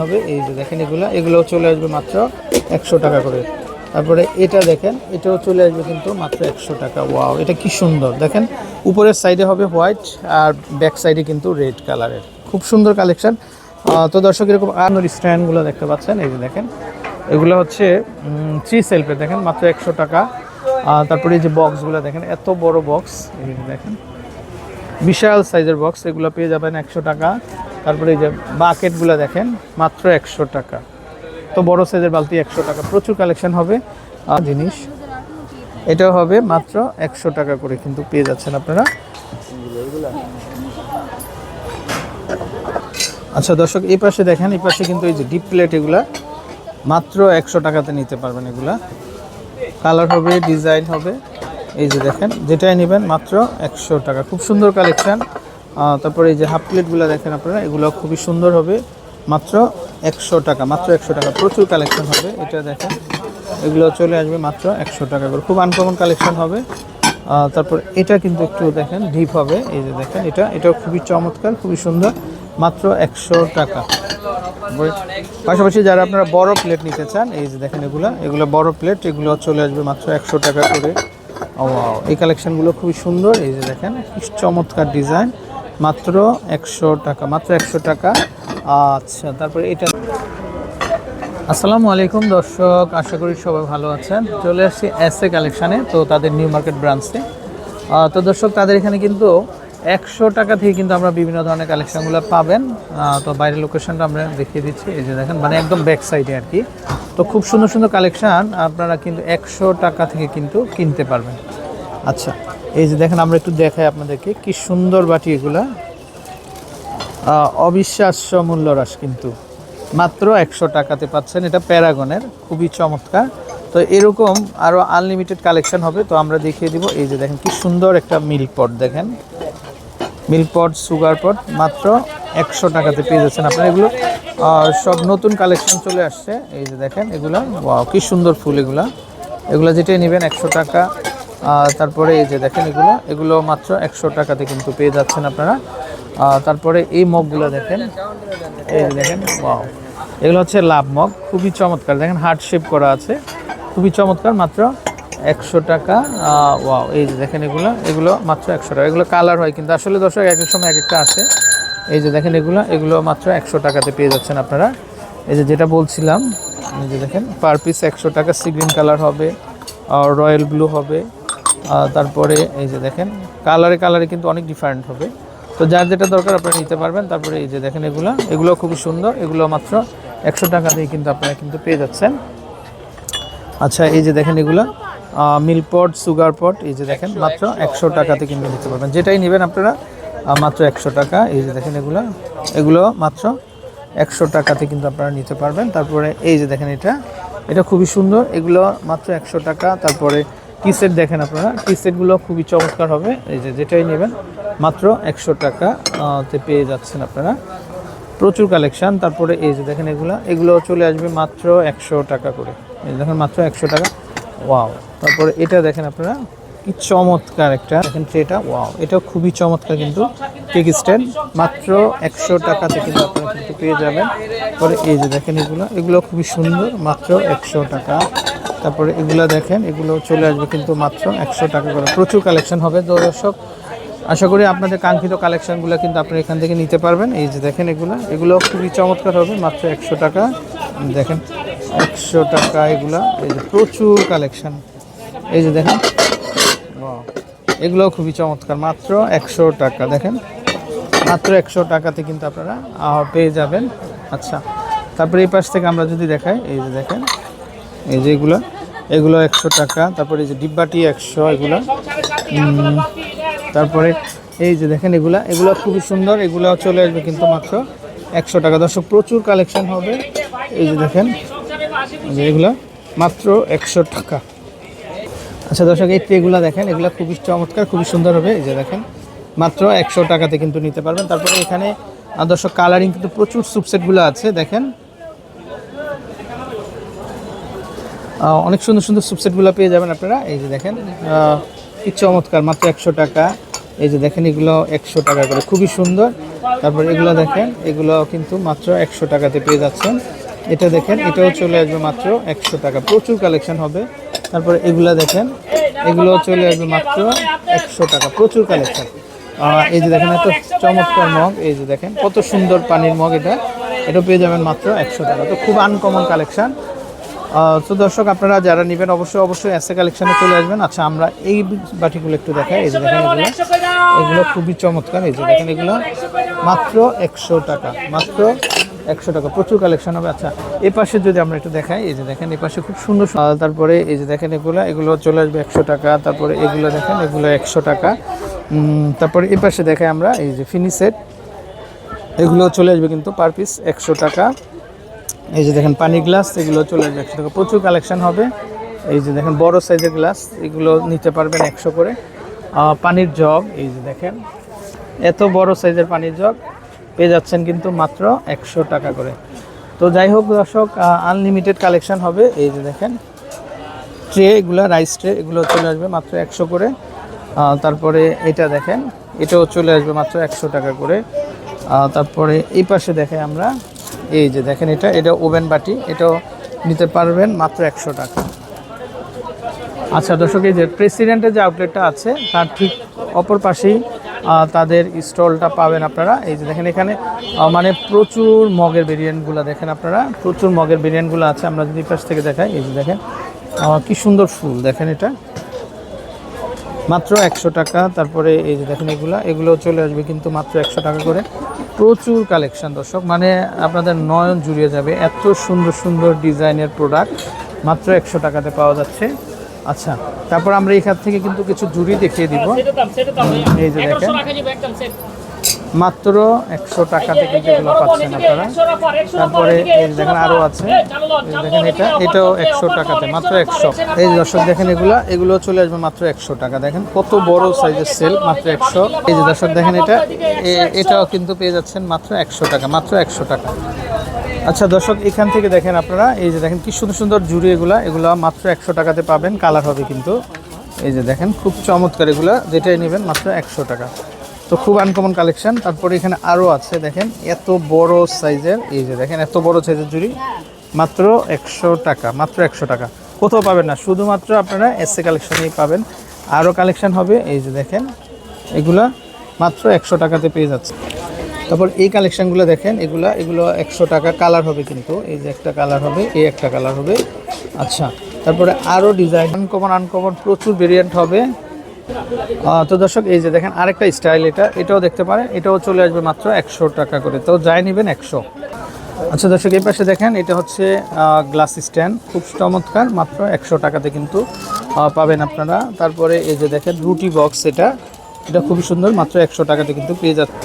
হবে। এই যে দেখেন এগুলো চলে আসবে মাত্র 100 টাকা করে। তারপরে এটা দেখেন, এটাও চলে আসবে কিন্তু মাত্র 100 টাকা। ওয়াও, এটা কি সুন্দর দেখেন, উপরের সাইডে হবে হোয়াইট আর ব্যাক সাইডে কিন্তু রেড কালারের, খুব সুন্দর কালেকশন। তো দর্শক এরকম আনোর স্ট্যান্ডগুলো দেখতে পাচ্ছেন, এই যে দেখেন এগুলো হচ্ছে 3 সেলফের, দেখেন মাত্র 100 টাকা। তারপরে এই যে বক্সগুলো দেখেন, এত বড় বক্স, এই যে দেখেন বিশাল সাইজের বক্স, এগুলো পেয়ে যাবেন 100 টাকা। তারপরে এই যে বাকেটগুলো দেখেন মাত্র 100 টাকা। তো বড় সাইজের বালতি 100 টাকা, প্রচুর কালেকশন হবে জিনিস। এটাও হবে মাত্র 100 টাকা করে কিন্তু পেয়ে যাচ্ছেন আপনারা। আচ্ছা দর্শক, এই পাশে দেখেন, এই পাশে কিন্তু এই যে ডিপ প্লেট, এগুলা মাত্র 100 টাকাতে নিতে পারবেন। এগুলা কালার হবে, ডিজাইন হবে, এই যে দেখেন যেটাই নেবেন মাত্র 100 টাকা, খুব সুন্দর কালেকশন। তারপরে এই যে হাফ প্লেটগুলো দেখেন আপনারা, এগুলো খুবই সুন্দর হবে, মাত্র 100 টাকা, মাত্র 100 টাকা, প্রচুর কালেকশন হবে। এটা দেখেন এগুলো চলে আসবে মাত্র 100 টাকা করে, খুব আনকমন কালেকশন হবে। তারপর এটা কিন্তু একটু দেখেন ডিপ হবে, এই যে দেখেন এটাও খুবই চমৎকার, খুবই সুন্দর, মাত্র 100 টাকা। পাশাপাশি যারা আপনারা বড় প্লেট নিতে চান, এই যে দেখেন এগুলো বড় প্লেট, এগুলো চলে আসবে মাত্র 100 টাকা করে। এই কালেকশনগুলো খুবই সুন্দর, এই যে দেখেন কি চমৎকার ডিজাইন, মাত্র 100 টাকা, মাত্র 100 টাকা। আচ্ছা, তারপরে এটা। আসসালামু আলাইকুম দর্শক, আশা করি সবাই ভালো আছেন। চলে আসছি এসএ কালেকশানে, তো তাদের নিউ মার্কেট ব্রাঞ্চে। তো দর্শক, তাদের এখানে কিন্তু 100 টাকা থেকে কিন্তু আমরা বিভিন্ন ধরনের কালেকশানগুলো পাবেন। তো বাইরের লোকেশনটা আমরা দেখিয়ে দিচ্ছি, এই যে দেখেন, মানে একদম ব্যাক সাইডে আর কি। তো খুব সুন্দর সুন্দর কালেকশান আপনারা কিন্তু 100 টাকা থেকে কিন্তু কিনতে পারবেন। আচ্ছা, এই যে দেখেন, আমরা একটু দেখাই আপনাদেরকে, কি সুন্দর বাটি এগুলা, অবিশ্বাস্য মূল্যহ্রাস কিন্তু মাত্র 100 টাকাতে পাচ্ছেন। এটা প্যারাগনের, খুবই চমৎকার। তো এরকম আরও আনলিমিটেড কালেকশন হবে, তো আমরা দেখিয়ে দিব। এই যে দেখেন কি সুন্দর একটা মিল্ক পট, দেখেন মিল্ক পট, সুগার পট, মাত্র 100 টাকাতে পেয়ে যাচ্ছেন আপনারা। এগুলো সব নতুন কালেকশন চলে আসছে, এই যে দেখেন এগুলো, ওয়াও কি সুন্দর ফুল, এগুলো যেটাই নেবেন 100 টাকা। তারপরে এই যে দেখেন এগুলো মাত্র 100 টাকাতে কিন্তু পেয়ে যাচ্ছেন আপনারা। তারপরে এই মগগুলো দেখেন, এই যে দেখেন, ওয়াও এগুলো হচ্ছে লাভ মগ, খুবই চমৎকার, দেখেন হার্ট শেপ করা আছে, খুবই চমৎকার, মাত্র 100 টাকা। ওয়াও, এই যে দেখেন এগুলো মাত্র 100 টাকা। এগুলো কালার হয় কিন্তু, আসলে দর্শক এক এক সময় এক একটা আসে। এই যে দেখেন এগুলো মাত্র 100 টাকাতে পেয়ে যাচ্ছেন আপনারা। এই যে যেটা বলছিলাম, এই যে দেখেন পার পিস 100 টাকা। সি গ্রিন কালার হবে, রয়্যাল ব্লু হবে, তারপরে এই যে দেখেন কালারে কিন্তু অনেক ডিফারেন্ট হবে। তো যার যেটা দরকার আপনারা নিতে পারবেন। তারপরে এই যে দেখেন এগুলো খুবই সুন্দর, এগুলো মাত্র 100 টাকা দিয়ে কিন্তু আপনারা কিন্তু পেয়ে যাচ্ছেন। আচ্ছা, এই যে দেখেন এগুলো মিল্ক পট, সুগার পট, এই যে দেখেন মাত্র 100 টাকাতে কিন্তু নিতে পারবেন, যেটাই নেবেন আপনারা মাত্র 100 টাকা। এই যে দেখেন এগুলো মাত্র 100 টাকাতে কিন্তু আপনারা নিতে পারবেন। তারপরে এই যে দেখেন এটা খুবই সুন্দর, এগুলো মাত্র 100 টাকা। তারপরে টি সেট দেখেন আপনারা, টি সেটগুলো খুবই চমৎকার হবে, এই যে যেটাই নেবেন মাত্র 100 টাকাতে পেয়ে যাচ্ছেন আপনারা, প্রচুর কালেকশান। তারপরে এই যে দেখেন এগুলো চলে আসবে মাত্র 100 টাকা করে, এই দেখেন মাত্র 100 টাকা। ওয়াও, তারপরে এটা দেখেন আপনারা, কি চমৎকার একটা দেখেন ট্রেটা, ওয়াও এটাও খুবই চমৎকার কিন্তু, কেক স্ট্যান্ড, মাত্র 100 টাকাতে কিন্তু আপনারা কিন্তু পেয়ে যাবেন। পরে এই যে দেখেন এগুলো খুবই সুন্দর, মাত্র 100 টাকা। তারপরে এগুলো দেখেন, এগুলো চলে আসবে কিন্তু মাত্র 100 টাকা করে, প্রচুর কালেকশন হবে। তো দর্শক, আশা করি আপনাদের কাঙ্ক্ষিত কালেকশনগুলো কিন্তু আপনারা এখান থেকে নিতে পারবেন। এই যে দেখেন এগুলো খুবই চমৎকার হবে, মাত্র 100 টাকা। দেখেন 100 টাকা এগুলো, এই যে প্রচুর কালেকশন, এই যে দেখেন এগুলো খুবই চমৎকার, মাত্র 100 টাকা। দেখেন মাত্র 100 টাকাতে কিন্তু আপনারা পেয়ে যাবেন। আচ্ছা, তারপরে এই পাশ থেকে আমরা যদি দেখাই, এই যে দেখেন এই যে এগুলো 100 টাকা। তারপরে এই যে ডিব্বাটি 100, তারপরে এই যে দেখেন এগুলো খুবই সুন্দর, এগুলো চলে আসবে কিন্তু মাত্র 100 টাকা। দর্শক, প্রচুর কালেকশন হবে, এই যে দেখেন এগুলো মাত্র 100 টাকা। আচ্ছা দর্শক, এই ট্রেগুলো দেখেন, এগুলো খুবই চমৎকার, খুবই সুন্দর হবে, এই যে দেখেন মাত্র 100 টাকাতে কিন্তু নিতে পারবেন। তারপরে এখানে দর্শক কালারিং কিন্তু প্রচুর সুপসেটগুলো আছে, দেখেন অনেক সুন্দর সুন্দর সুপসেটগুলো পেয়ে যাবেন আপনারা। এই যে দেখেন কি চমৎকার, মাত্র 100 টাকা। এই যে দেখেন এগুলো 100 টাকা করে, খুবই সুন্দর। তারপর এগুলো দেখেন, এগুলো কিন্তু মাত্র 100 টাকাতে পেয়ে যাচ্ছেন। এটা দেখেন, এটাও চলে আসবে মাত্র 100 টাকা, প্রচুর কালেকশন হবে। তারপরে এগুলো দেখেন, এগুলো চলে আসবে মাত্র 100 টাকা, প্রচুর কালেকশন। এই যে দেখেন এত চমৎকার মগ, এই যে দেখেন কত সুন্দর পানির মগ, এটা পেয়ে যাবেন মাত্র 100 টাকা। তো খুব আনকমন কালেকশন। তো দর্শক আপনারা যারা নেবেন অবশ্যই এসএ কালেকশনে চলে আসবেন। আচ্ছা আমরা এই বাটিগুলো একটু দেখাই। এই যে দেখেন এগুলো খুবই চমৎকার। এই যে দেখেন এগুলো মাত্র 100 টাকা, মাত্র 100 টাকা, প্রচুর কালেকশন হবে। আচ্ছা এই পাশে যদি আমরা একটু দেখাই, এই যে দেখেন এই পাশে খুব সুন্দর। তারপরে এই যে দেখেন এগুলো চলে আসবে 100 টাকা। তারপরে এগুলো দেখেন, এগুলো 100 টাকা। তারপরে এই পাশে দেখাই আমরা, এই যে ফিনিশেট, এগুলো চলে আসবে কিন্তু পার পিস 100 টাকা। এই যে দেখেন পানি গ্লাস, এগুলো চলে আসবে 100 টাকা, প্রচুর কালেকশন হবে। এই যে দেখেন বড় সাইজের গ্লাস, এগুলো নিতে পারবেন 100 করে। পানির জগ, এই যে দেখেন এত বড় সাইজের পানির জগ পেয়ে যাচ্ছেন কিন্তু মাত্র 100 টাকা করে। তো যাই হোক দর্শক, আনলিমিটেড কালেকশন হবে। এই যে দেখেন ট্রে, এগুলো রাইস ট্রে, এগুলো চলে আসবে মাত্র 100 করে। তারপরে এটা দেখেন, এটাও চলে আসবে মাত্র 100 টাকা করে। তারপরে এই পাশে দেখে আমরা, এই যে দেখেন এটা ওভেন বাটি, এটাও নিতে পারবেন মাত্র 100 টাকা। আচ্ছা দর্শক, এই যে প্রেসিডেন্টের যে আউটলেটটা আছে তার ঠিক অপর পাশেই তাদের স্টলটা পাবেন আপনারা। এই যে দেখেন এখানে মানে প্রচুর মগের ভেরিয়েন্টগুলো দেখেন আপনারা, প্রচুর মগের ভেরিয়েন্টগুলো আছে। আমরা যদি পাশ থেকে দেখাই, এই যে দেখেন কি সুন্দর ফুল, দেখেন এটা মাত্র 100 টাকা। তারপরে এই যে দেখেন এগুলো চলে আসবে কিন্তু মাত্র 100 টাকা করে। প্রচুর কালেকশন দর্শক, মানে আপনাদের নয়ন জুড়িয়ে যাবে, এত সুন্দর সুন্দর ডিজাইনের প্রোডাক্ট মাত্র 100 টাকাতে পাওয়া যাচ্ছে। আচ্ছা তারপর আমরা এখান থেকে কিন্তু কিছু জুড়ি দেখিয়ে দিব। এই যে দেখেন মাত্র 100 টাকাতে কিন্তু এগুলো পাচ্ছেন আপনারা। তারপরে এই দেখেন আরও আছে, দেখেন এটাও 100 টাকাতে, মাত্র 100। এই দর্শক দেখেন এগুলো চলে আসবে মাত্র 100 টাকা। দেখেন কত বড় সাইজের সেল, মাত্র 100। এই যে দর্শক দেখেন এটাও কিন্তু পেয়ে যাচ্ছেন মাত্র 100 টাকা, মাত্র 100 টাকা। আচ্ছা দর্শক এখান থেকে দেখেন আপনারা, এই যে দেখেন কি সুন্দর সুন্দর জুড়ি, এগুলো মাত্র 100 টাকাতে পাবেন, কালার হবে কিন্তু। এই যে দেখেন খুব চমৎকার, এগুলো যেটাই নেবেন মাত্র 100 টাকা। তো খুব আনকমন কালেকশন। তারপরে এখানে আরও আছে, দেখেন এত বড় সাইজের, এই যে দেখেন এত বড় সাইজের জুড়ি মাত্র 100 টাকা, মাত্র 100 টাকা। কোথাও পাবেন না, শুধুমাত্র আপনারা এসএ কালেকশনেই পাবেন। আরও কালেকশন হবে, এই যে দেখেন এগুলা মাত্র 100 টাকাতে পেয়ে যাচ্ছে। তারপর এই কালেকশনগুলো দেখেন, এগুলো 100 টাকা, কালার হবে কিন্তু। এই যে একটা কালার হবে, এই একটা কালার হবে। আচ্ছা তারপরে আরও ডিজাইন আনকমন প্রচুর ভেরিয়েন্ট হবে। তো দর্শক এই যে দেখেন আরেকটা স্টাইল, এটাও দেখতে পারেন, এটাও চলে আসবে মাত্র 100 টাকা করে। তো যাই নেবেন 100। আচ্ছা দর্শক এই পাশে দেখেন, এটা হচ্ছে গ্লাস স্ট্যান্ড, খুব চমৎকার, মাত্র 100 টাকাতে কিন্তু পাবেন আপনারা। তারপরে এই যে দেখেন রুটি বক্স, এটা খুবই সুন্দর, মাত্র 100 টাকাতে কিন্তু পেয়ে যাচ্ছে।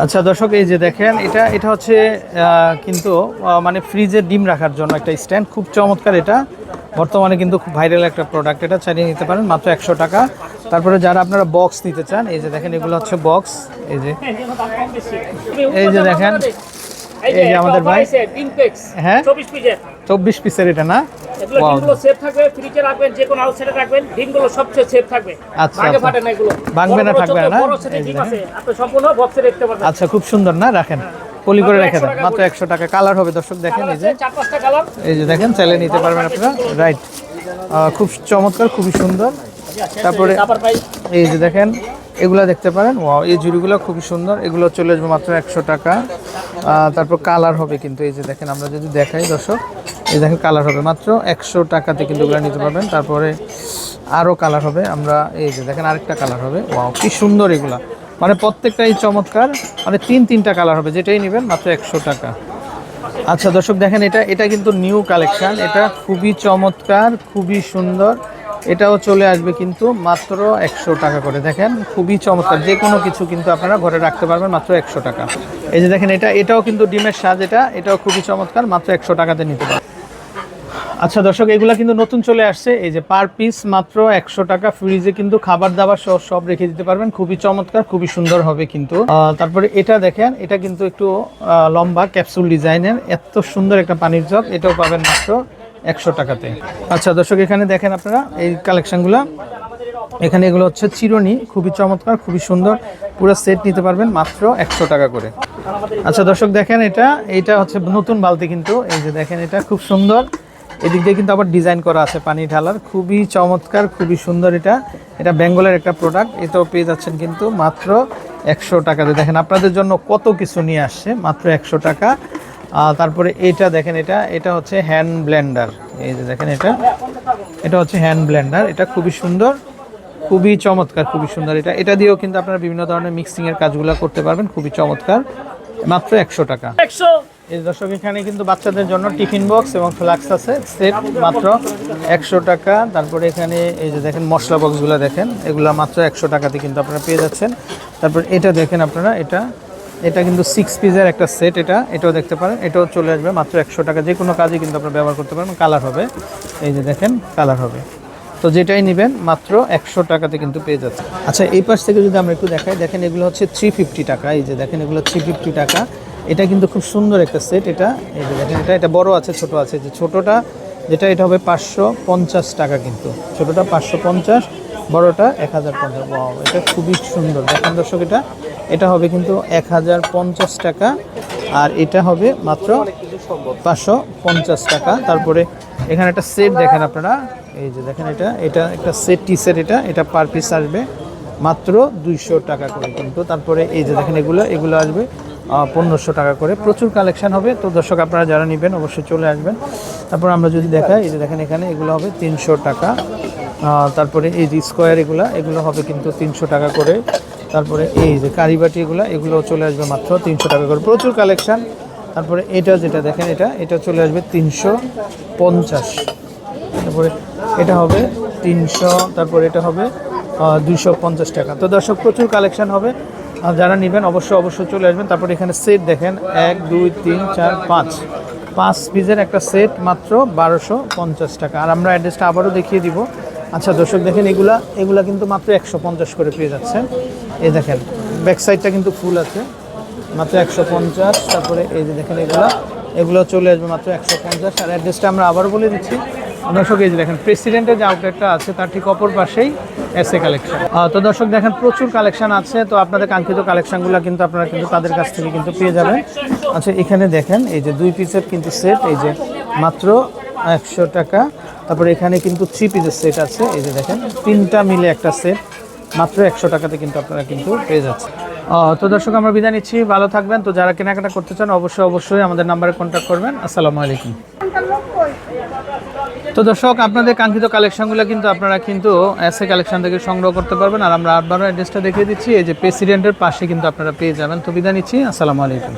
আচ্ছা দর্শক এই যে দেখেন এটা হচ্ছে কিন্তু মানে ফ্রিজে ডিম রাখার জন্য একটা স্ট্যান্ড, খুব চমৎকার। এটা বর্তমানে কিন্তু খুব ভাইরাল একটা প্রোডাক্ট, এটা চালিয়ে নিতে পারেন মাত্র 100 টাকা। তারপরে যারা আপনারা বক্স নিতে চান, এই যে দেখেন এগুলো হচ্ছে বক্স। এই যে দেখেন, এই যে আমাদের ভাই, হ্যাঁ 24 পিসের এটা না, ডিমগুলো সেফ থাকবে, ফ্রিজে রাখবেন, যে কোনো আউটসাইডে রাখবেন, ডিমগুলো সবচেয়ে সেফ থাকবে। আচ্ছা ফাটে না, এগুলো ভাঙবে না, থাকবে না। বড় সেটে ডিম আছে, আপনি সম্পূর্ণ বক্সে রাখতে পারবেন। আচ্ছা খুব সুন্দর না, রাখেন পলি করে রেখে দেন, মাত্র 100 টাকা। কালার হবে দর্শক দেখেন, এই যে 4-5টা কালার, এই যে দেখেন চাইলে নিতে পারবেন আপনারা, রাইট। খুব চমৎকার, খুবই সুন্দর। তারপরে এই যে দেখেন এগুলো দেখতে পারেন, ওয়াও, এই জুড়িগুলো খুবই সুন্দর, এগুলো চলে আসবে মাত্র 100 টাকা। তারপর কালার হবে কিন্তু, এই যে দেখেন আমরা যদি দেখাই দর্শক, এই দেখেন কালার হবে মাত্র 100 টাকাতে কিন্তু এগুলো নিতে পারবেন। তারপরে আরও কালার হবে, আমরা এই যে দেখেন আরেকটা কালার হবে, ওয়াও কি সুন্দর এগুলা, মানে প্রত্যেকটাই চমৎকার, মানে 3-3টা কালার হবে, যেটাই নেবেন মাত্র 100 টাকা। আচ্ছা দর্শক দেখেন এটা কিন্তু নিউ কালেকশন, এটা খুবই চমৎকার, খুবই সুন্দর, এটাও চলে আসবে কিন্তু মাত্র 100 টাকা করে। দেখেন খুবই চমৎকার, যে কোনো কিছু কিন্তু আপনারা ঘরে রাখতে পারবেন মাত্র 100 টাকা। এই যে দেখেন এটাও কিন্তু ডিমের সাজ, এটাও খুবই চমৎকার, মাত্র 100 টাকাতে নিতে পারবেন। আচ্ছা দর্শক এগুলা কিন্তু নতুন চলে আসছে, এই যে পার পিস মাত্র 100 টাকা। ফ্রিজে কিন্তু খাবার দাবার সব রেখে দিতে পারবেন, খুবই চমৎকার, খুবই সুন্দর হবে কিন্তু। তারপরে এটা দেখেন, এটা কিন্তু একটু লম্বা ক্যাপসুল ডিজাইনের, এত সুন্দর একটা পানির জগ, এটাও পাবেন মাত্র 100 টাকাতে। আচ্ছা দর্শক এখানে দেখেন আপনারা এই কালেকশনগুলো, এখানে এগুলো হচ্ছে চিরুনি, খুবই চমৎকার, খুবই সুন্দর, পুরো সেট নিতে পারবেন মাত্র 100 টাকা করে। আচ্ছা দর্শক দেখেন, এটা হচ্ছে নতুন বালতি কিন্তু, এই যে দেখেন এটা খুব সুন্দর, এদিক দিয়ে কিন্তু আবার ডিজাইন করা আছে পানি ঢালার, খুবই চমৎকার, খুবই সুন্দর। এটা বেঙ্গলের একটা প্রোডাক্ট, এটাও পেয়ে যাচ্ছেন কিন্তু মাত্র 100 টাকাতে। দেখেন আপনাদের জন্য কত কিছু নিয়ে আসছে মাত্র 100 টাকা। তারপরে এটা দেখেন, এটা হচ্ছে হ্যান্ড ব্লেন্ডার, এই যে দেখেন এটা হচ্ছে হ্যান্ড ব্লেন্ডার, এটা খুবই সুন্দর, খুবই চমৎকার, খুবই সুন্দর। এটা দিয়েও কিন্তু আপনারা বিভিন্ন ধরনের মিক্সিংয়ের কাজগুলো করতে পারবেন, খুবই চমৎকার, মাত্র 100 টাকা। এই দর্শক এখানে কিন্তু বাচ্চাদের জন্য টিফিন বক্স এবং ফ্লাক্স আছে, সেট মাত্র 100 টাকা। তারপরে এখানে এই যে দেখেন মশলা বক্সগুলো দেখেন, এগুলো মাত্র 100 টাকাতে কিন্তু আপনারা পেয়ে যাচ্ছেন। তারপর এটা দেখেন আপনারা, এটা কিন্তু 6 পিসের একটা সেট, এটাও দেখতে পারেন, এটাও চলে আসবে মাত্র 100 টাকা। যে কোনো কাজে কিন্তু আপনারা ব্যবহার করতে পারবেন, কালার হবে, এই যে দেখেন কালার হবে। তো যেটাই নেবেন মাত্র 100 টাকাতে কিন্তু পেয়ে যাচ্ছে। আচ্ছা এই পাশ থেকে যদি আমরা একটু দেখাই, দেখেন এগুলো হচ্ছে 350 টাকা, এই যে দেখেন এগুলো 350 টাকা। এটা কিন্তু খুব সুন্দর একটা সেট, এই যে দেখেন এটা বড় আছে, ছোট আছে, যে ছোটটা এটা হবে 550 টাকা, কিন্তু ছোটটা 550, বড়টা 1050। ওয়াও, এটা খুবই সুন্দর। দেখেন দর্শক এটা হবে কিন্তু 1050 টাকা, আর এটা হবে মাত্র 550 টাকা। তারপরে এখানে একটা সেট দেখেন আপনারা, এই যে দেখেন এটা একটা সেট, টি সেট, এটা পার পিস আসবে মাত্র 200 টাকা করে কিন্তু। তারপরে এই যে দেখেন এগুলো আসবে 1500 টাকা করে। প্রচুর কালেকশন হবে, তো দর্শক আপনারা যারা নেবেন অবশ্যই চলে আসবেন। তারপর আমরা যদি দেখাই, এই যে দেখেন এগুলো হবে 300 টাকা। তারপরে এই যে স্কোয়ার এগুলো হবে কিন্তু 300 টাকা করে। তারপরে এই যে কারিবাটি এগুলো চলে আসবে মাত্র 300 টাকা করে, প্রচুর কালেকশন। তারপরে যেটা দেখেন এটা চলে আসবে 350। তারপরে এটা হবে 300, তারপরে এটা হবে 250 টাকা। তো দর্শক প্রচুর কালেকশন হবে, যারা নেবেন অবশ্যই চলে আসবেন। তারপরে এখানে সেট দেখেন 1 2 3 4 5 পিসের একটা সেট মাত্র 1250 টাকা। আর আমরা অ্যাড্রেসটা আবারও দেখিয়ে দিব। আচ্ছা দর্শক দেখেন এগুলা কিন্তু মাত্র 150 করে পেয়ে যাচ্ছেন। এই দেখেন ব্যাক সাইডটা কিন্তু ফুল আছে, মাত্র 150। তারপরে এই যে দেখেন এগুলো চলে আসবে মাত্র 150। আর অ্যাড্রেসটা আমরা আবারও বলে দিচ্ছি। দর্শক এই যে দেখেন প্রেসিডেন্টের যে আউটলেটটা আছে তার ঠিক অপর পাশেই এসএ কালেকশন। তো দর্শক দেখেন প্রচুর কালেকশন আছে, তো আপনাদের কাঙ্ক্ষিত কালেকশনগুলো কিন্তু আপনারা কিন্তু তাদের কাছ থেকে কিন্তু পেয়ে যাবেন। আচ্ছা এখানে দেখেন এই যে 2 পিসের কিন্তু সেট, এই যে মাত্র 100 টাকা। তারপরে এখানে কিন্তু 3 পিসের সেট আছে, এই যে দেখেন 3টা মিলে একটা সেট মাত্র 100 টাকাতে কিন্তু আপনারা কিন্তু পেয়ে যাচ্ছেন। তো দর্শক আমরা বিদায় নিচ্ছি, ভালো থাকবেন। তো যারা কেনাকাটা করতে চান অবশ্যই আমাদের নাম্বারে কন্ট্যাক্ট করবেন। আসসালামু আলাইকুম। তো দর্শক আপনাদের কাঙ্ক্ষিত কালেকশনগুলো কিন্তু আপনারা কিন্তু এসএ কালেকশন থেকে সংগ্রহ করতে পারবেন। আর আমরা আবারও অ্যাড্রেসটা দেখিয়ে দিচ্ছি, এই যে প্রেসিডেন্টের পাশে কিন্তু আপনারা পেয়ে যাবেন। তো বিদায় নিচ্ছি, আসসালামু আলাইকুম।